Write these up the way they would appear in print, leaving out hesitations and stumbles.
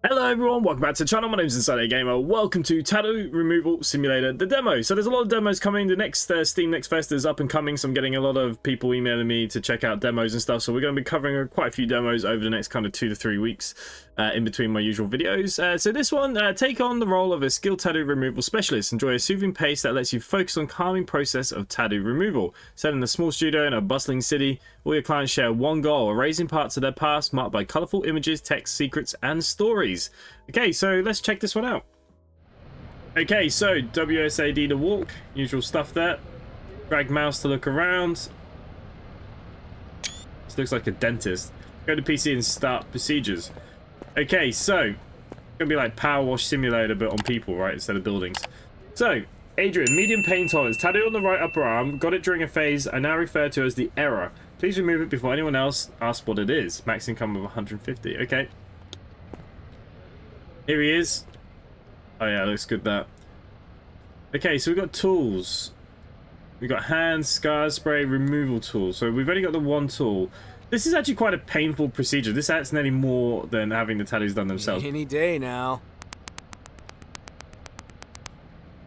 Hello everyone, welcome back to the channel. My name is InsideAgameR. Welcome to Tattoo Removal Simulator, the demo. So there's a lot of demos coming. The next Steam Next Fest is up and coming, so I'm getting a lot of people emailing me to check out demos and stuff. So we're going to be covering quite a few demos over the next kind of 2 to 3 weeks in between my usual videos. So this one, take on the role of a skilled tattoo removal specialist. Enjoy a soothing pace that lets you focus on calming process of tattoo removal. Set in a small studio in a bustling city, all your clients share one goal: erasing parts of their past marked by colorful images, text, secrets, and stories. Okay, so let's check this one out. Okay, so WSAD to walk, usual stuff there. Drag mouse to look around. This looks like a dentist. Go to PC and start procedures. Okay, so it's gonna be like power wash simulator but on people, right, instead of buildings. So Adrian, medium pain tolerance, tattoo on the right upper arm, got it during a phase I now refer to as the error. Please remove it before anyone else asks what it is. Max income of 150. Okay. Here he is. Oh yeah, looks good that. Okay, so we've got tools. We've got hand, scar spray, removal tool. So we've only got the one tool. This is actually quite a painful procedure. This adds nearly more than having the tattoos done themselves. Any day now.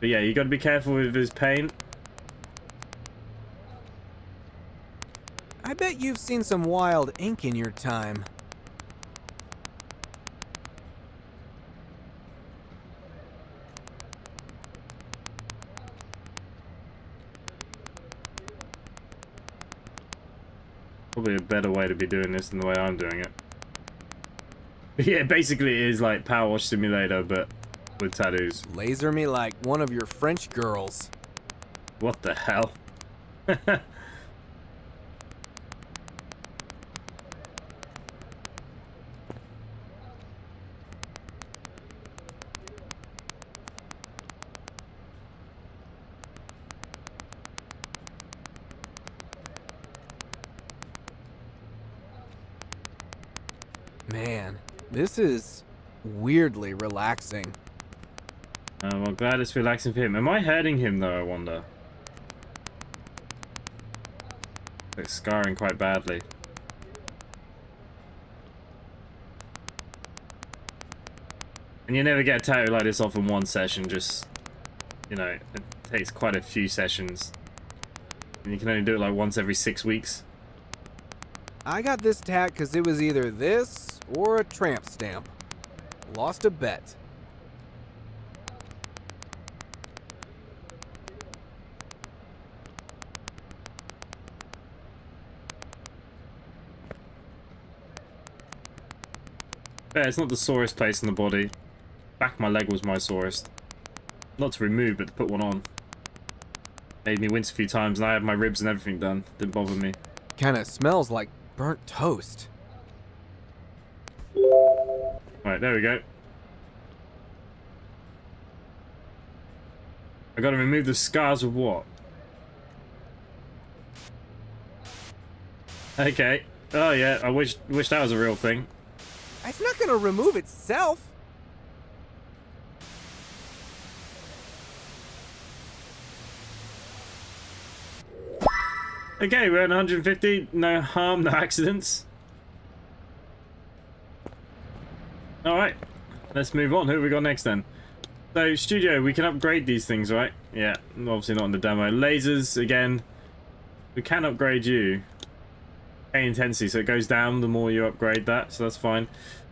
But yeah, you got to be careful with his pain. I bet you've seen some wild ink in your time. Probably a better way to be doing this than the way I'm doing it. But yeah, basically it is like power wash simulator, but with tattoos. Laser me like one of your French girls. What the hell? Man, this is weirdly relaxing. Well, glad it's relaxing for him. Am I hurting him though, I wonder? It's scarring quite badly. And you never get a tattoo like this off in one session, just, you know, it takes quite a few sessions. And you can only do it like once every 6 weeks. I got this tat because it was either this or a tramp stamp. Lost a bet. Yeah, it's not the sorest place in the body. Back of my leg was my sorest. Not to remove, but to put one on. Made me wince a few times, and I had my ribs and everything done. Didn't bother me. Kinda smells like burnt toast. Right, there we go. I gotta remove the scars of what? Okay. Oh yeah, I wish that was a real thing. It's not gonna remove itself. Okay, we're at 150. No harm, no accidents. Alright, let's move on. Who have we got next then? So, studio, we can upgrade these things, right? Yeah, obviously not in the demo. Lasers, again. We can upgrade you. Pain intensity, so it goes down the more you upgrade that, so that's fine.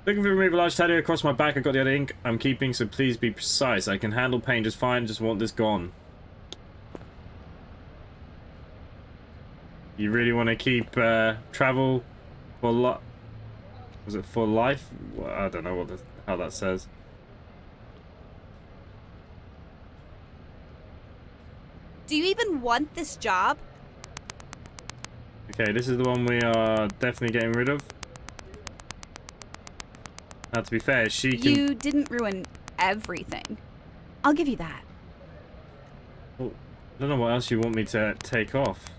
Looking to remove a large tattoo across my back. I've got the other ink I'm keeping, so please be precise. I can handle pain just fine, just want this gone. You really want to keep travel for was it for life? Well, I don't know how that says. Do you even want this job? Okay, this is the one we are definitely getting rid of. Now, to be fair, she can... You didn't ruin everything. I'll give you that. Oh, I don't know what else you want me to take off.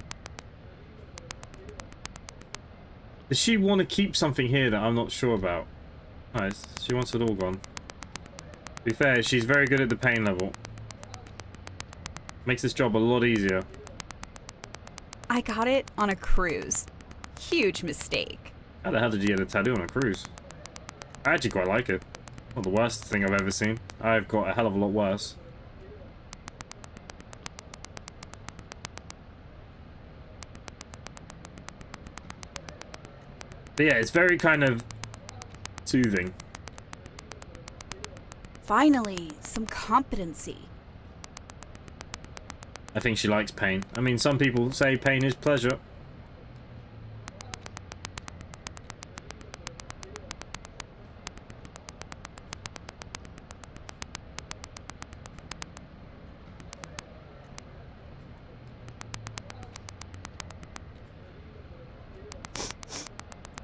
Does she want to keep something here that I'm not sure about? Nice. She wants it all gone. To be fair, she's very good at the pain level. Makes this job a lot easier. I got it on a cruise. Huge mistake. How the hell did you get a tattoo on a cruise? I actually quite like it. Not the worst thing I've ever seen. I've got a hell of a lot worse. But yeah, it's very kind of soothing. Finally, some competency. I think she likes pain. I mean, some people say pain is pleasure.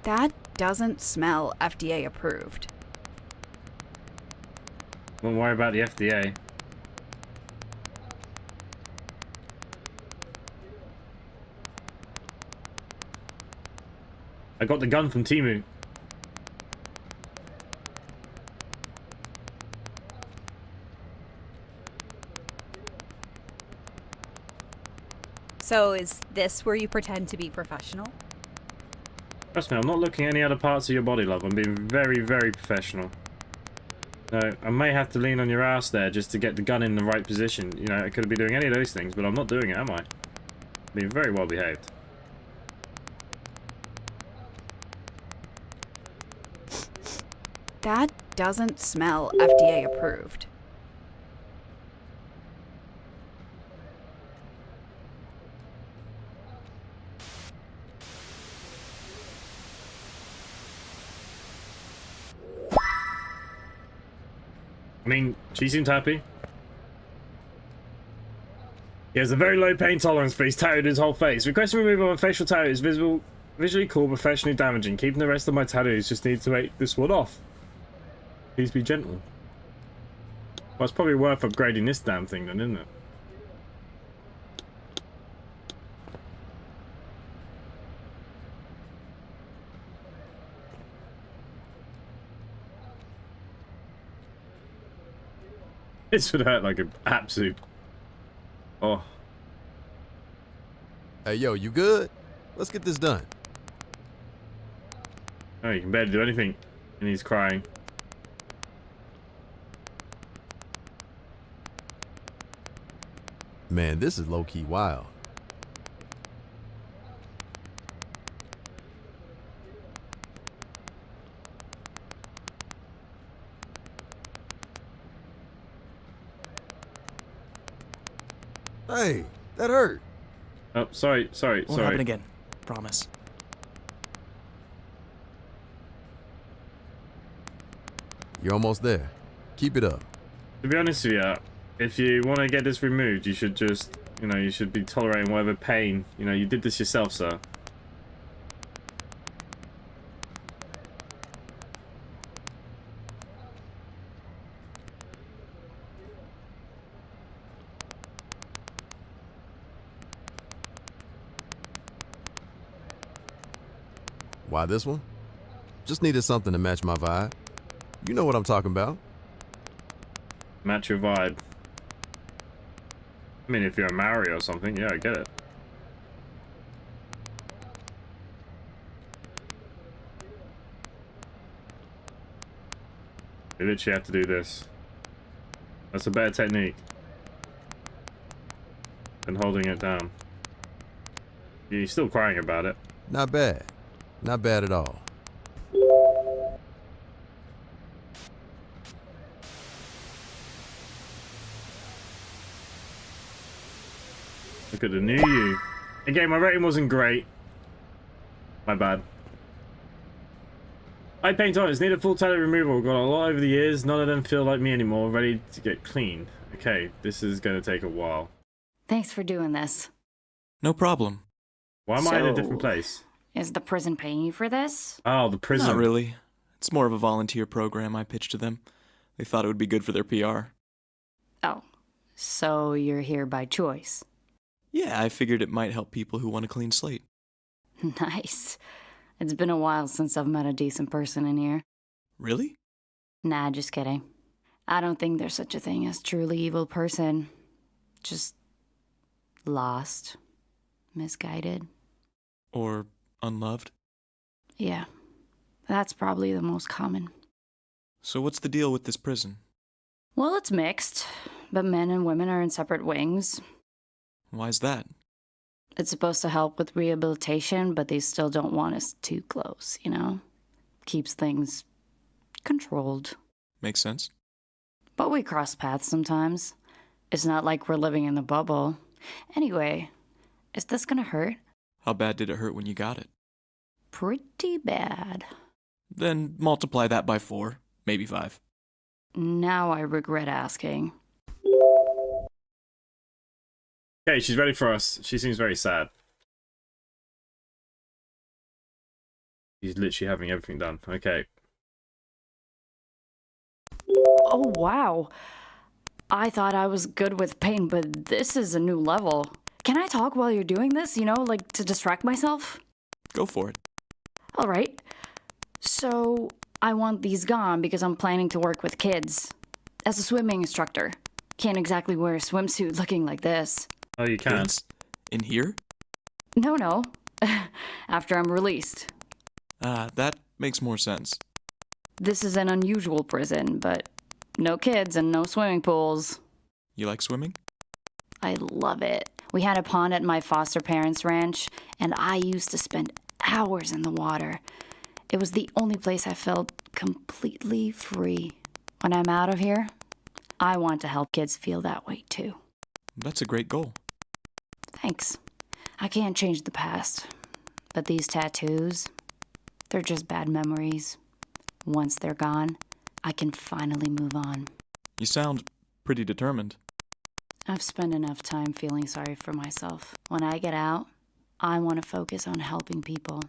That doesn't smell FDA approved. Don't worry about the FDA. I got the gun from Temu. So is this where you pretend to be professional? Trust me, I'm not looking at any other parts of your body, love. I'm being very, very professional. No, I may have to lean on your ass there just to get the gun in the right position. You know, I could be doing any of those things, but I'm not doing it, am I? I'm being very well behaved. That doesn't smell FDA approved. I mean, she seemed happy. He has a very low pain tolerance, but he's tattooed his whole face. Requesting removal of a facial tattoo is visually cool, professionally damaging. Keeping the rest of my tattoos, just need to take this one off. Please be gentle. Well, it's probably worth upgrading this damn thing then, isn't it? This would hurt like an absolute... Oh. Hey, yo, you good? Let's get this done. Oh, you can barely do anything. And he's crying. Man, this is low-key wild. Hey, that hurt. Oh, sorry. Won't happen again. Promise. You're almost there. Keep it up. To be honest with you, if you want to get this removed, you should just, you know, you should be tolerating whatever pain. You know, you did this yourself, sir. Why this one? Just needed something to match my vibe. You know what I'm talking about. Match your vibe. I mean, if you're a Maori or something, yeah, I get it. You literally have to do this. That's a better technique than holding it down. You're still crying about it. Not bad. Not bad at all. Look at the new you. Again, my rating wasn't great. My bad. I paint on. It's needed full tattoo removal. Got a lot over the years. None of them feel like me anymore. Ready to get clean. Okay, this is going to take a while. Thanks for doing this. No problem. Why am I in a So- different place? Is the prison paying you for this? Oh, the prison. Not really. It's more of a volunteer program I pitched to them. They thought it would be good for their PR. Oh, so you're here by choice. Yeah, I figured it might help people who want a clean slate. Nice. It's been a while since I've met a decent person in here. Really? Nah, just kidding. I don't think there's such a thing as truly evil person. Just lost. Misguided. Or unloved? Yeah, that's probably the most common. So what's the deal with this prison? Well, it's mixed, but men and women are in separate wings. Why's that? It's supposed to help with rehabilitation, but they still don't want us too close, you know? Keeps things controlled. Makes sense. But we cross paths sometimes. It's not like we're living in the bubble. Anyway, is this gonna hurt? How bad did it hurt when you got it? Pretty bad. Then multiply that by 4, maybe 5. Now I regret asking. Okay, she's ready for us. She seems very sad. She's literally having everything done. Okay. Oh, wow. I thought I was good with pain, but this is a new level. Can I talk while you're doing this, you know, like to distract myself? Go for it. All right. So, I want these gone because I'm planning to work with kids. As a swimming instructor. Can't exactly wear a swimsuit looking like this. Oh, you can. In here? No. After I'm released. That makes more sense. This is an unusual prison, but no kids and no swimming pools. You like swimming? I love it. We had a pond at my foster parents' ranch, and I used to spend hours in the water. It was the only place I felt completely free. When I'm out of here, I want to help kids feel that way too. That's a great goal. Thanks. I can't change the past, but these tattoos, they're just bad memories. Once they're gone, I can finally move on. You sound pretty determined. I've spent enough time feeling sorry for myself. When I get out, I want to focus on helping people,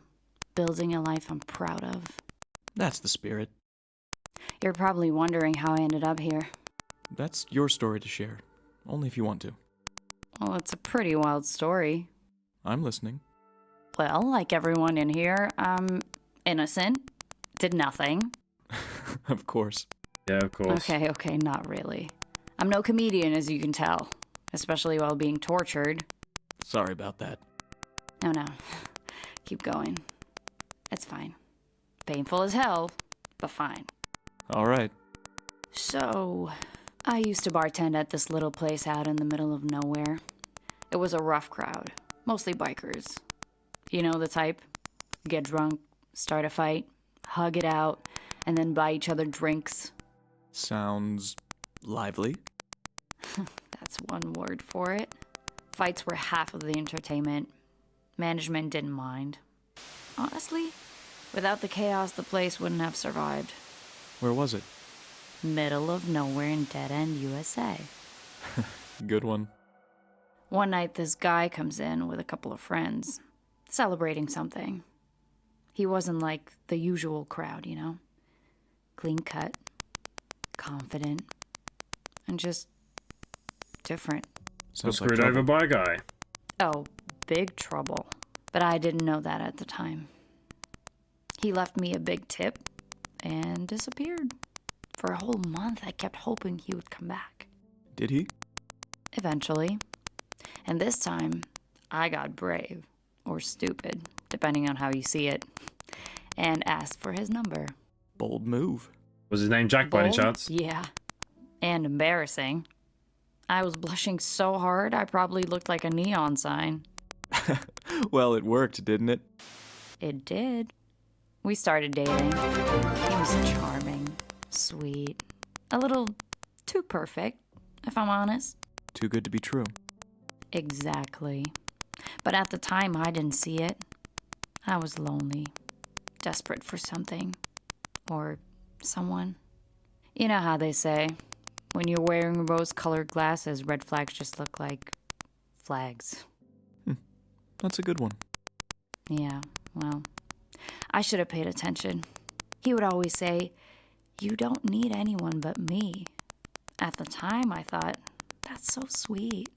building a life I'm proud of. That's the spirit. You're probably wondering how I ended up here. That's your story to share. Only if you want to. Well, it's a pretty wild story. I'm listening. Well, like everyone in here, I'm innocent. Did nothing. Of course. Yeah, of course. Okay, not really. I'm no comedian, as you can tell. Especially while being tortured. Sorry about that. No. Keep going. It's fine. Painful as hell, but fine. All right. So, I used to bartend at this little place out in the middle of nowhere. It was a rough crowd, mostly bikers. You know the type? Get drunk, start a fight, hug it out, and then buy each other drinks. Sounds lively. That's one word for it. Fights were half of the entertainment. Management didn't mind. Honestly, without the chaos, the place wouldn't have survived. Where was it? Middle of nowhere in Dead End, USA. Good one. One night, this guy comes in with a couple of friends, celebrating something. He wasn't like the usual crowd, you know? Clean cut, confident, and just different. Was Sounds like screwed trouble. over by a guy. Oh, big trouble. But I didn't know that at the time. He left me a big tip and disappeared. For a whole month, I kept hoping he would come back. Did he? Eventually. And this time, I got brave, or stupid, depending on how you see it, and asked for his number. Bold move. Was his name Jack by any Bold? chance? Yeah. And embarrassing. I was blushing so hard, I probably looked like a neon sign. Well, it worked, didn't it? It did. We started dating. He was charming, sweet, a little too perfect, if I'm honest. Too good to be true. Exactly. But at the time, I didn't see it. I was lonely, desperate for something. Or someone. You know how they say, when you're wearing rose-colored glasses, red flags just look like flags. That's a good one. Yeah, well, I should have paid attention. He would always say, "You don't need anyone but me." At the time, I thought, that's so sweet.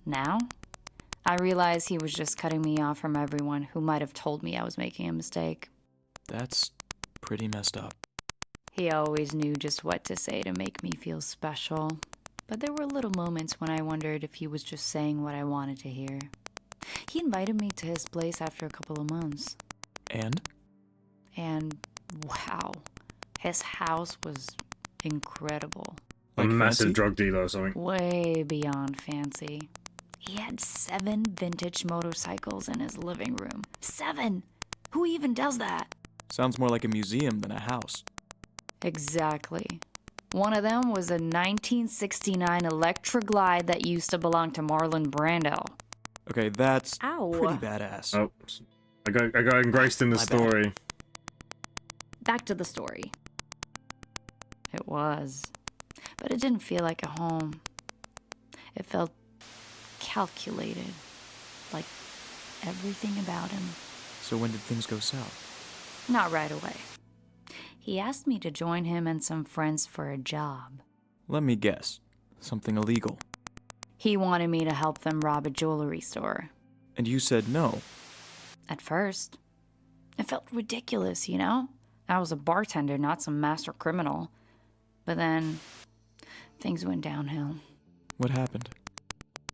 Now, I realize he was just cutting me off from everyone who might have told me I was making a mistake. That's pretty messed up. He always knew just what to say to make me feel special. But there were little moments when I wondered if he was just saying what I wanted to hear. He invited me to his place after a couple of months. And? And wow, His house was incredible. A Like massive fancy? drug dealer or something. Way beyond fancy. He had 7 vintage motorcycles in his living room. 7! Who even does that? Sounds more like a museum than a house. Exactly. One of them was a 1969 Electra Glide that used to belong to Marlon Brando. Okay, that's Ow. pretty badass. Oh, I got engrossed in the My bad. story. Back to the story. It was. But it didn't feel like a home. It felt calculated. Like everything about him. So when did things go south? Not right away. He asked me to join him and some friends for a job. Let me guess. Something illegal. He wanted me to help them rob a jewelry store. And you said no. At first. It felt ridiculous, you know? I was a bartender, not some master criminal. But then, things went downhill. What happened?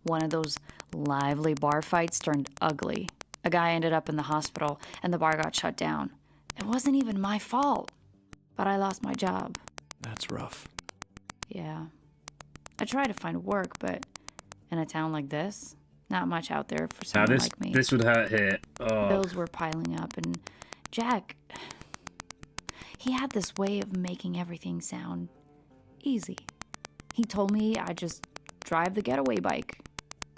One of those lively bar fights turned ugly. A guy ended up in the hospital, and the bar got shut down. It wasn't even my fault. But I lost my job. That's rough. Yeah. I tried to find work, but in a town like this, not much out there for Now someone like me. this would hurt here. Oh. Bills were piling up, and Jack, he had this way of making everything sound easy. He told me I'd just drive the getaway bike.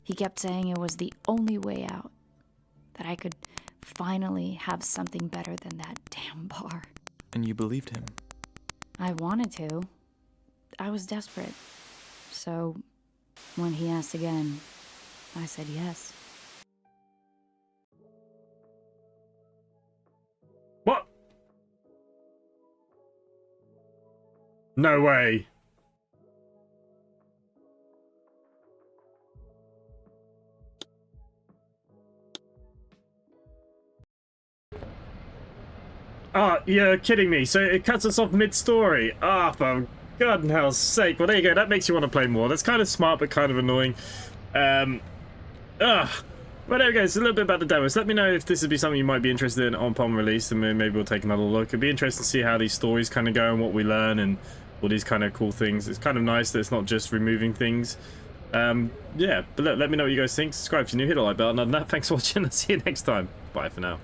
He kept saying it was the only way out, that I could finally have something better than that damn bar. And you believed him. I wanted to. I was desperate. So, when he asked again, I said yes. What? No way. Ah, you're kidding me. So it cuts us off mid-story. Ah, for God in hell's sake. Well, there you go. That makes you want to play more. That's kind of smart, but kind of annoying. Well, there we go. It's a little bit about the demos. Let me know if this would be something you might be interested in upon release, and maybe we'll take another look. It'd be interesting to see how these stories kind of go and what we learn and all these kind of cool things. It's kind of nice that it's not just removing things. Yeah, but let me know what you guys think. Subscribe if you're new. Hit the like button. Other than that, thanks for watching. I'll see you next time. Bye for now.